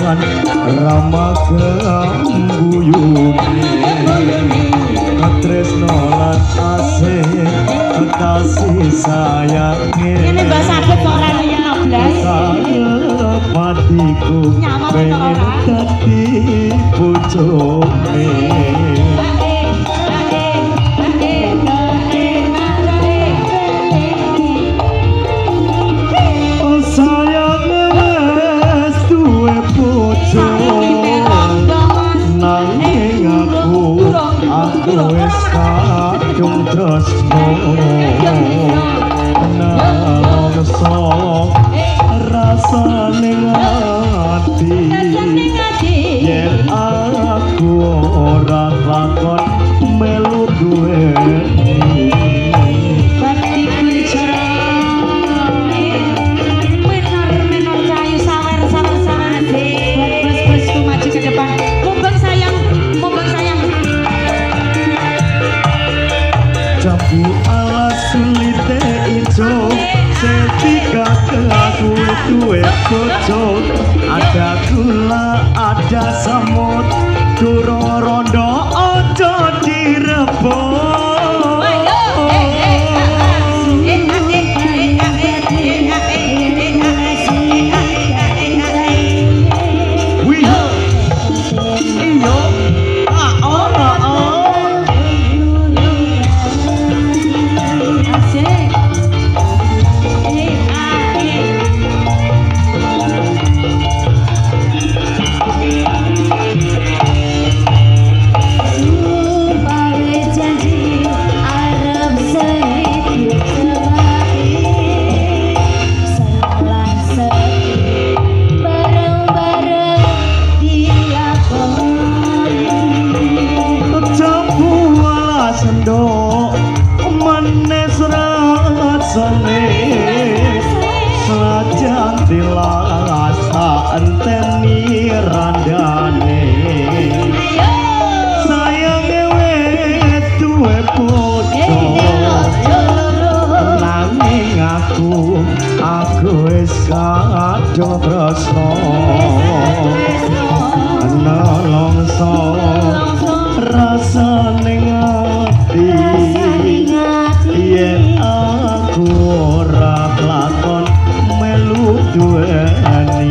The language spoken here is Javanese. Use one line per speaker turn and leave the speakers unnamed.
Kagungan Rama guyune Tresno lan asih kasih sayange
ini mbak sakit orang yang 16
patiku pengen dadi bojone wes kadung tresno nalongso rasane ati yen aku ora lakon melu duweni
bakti kuncara menor cayu sawer bos maju ke depan mumpung sayang
Jambu alas sulite ijo setika aku duwe bojo ada gula ada semut durung rondo ojo direbut Sajan dilasa enteni randane sayange wes duwe bojo nanging aku wis kadung tresno nalongso rasane ati yen aku ora lakon melu duweni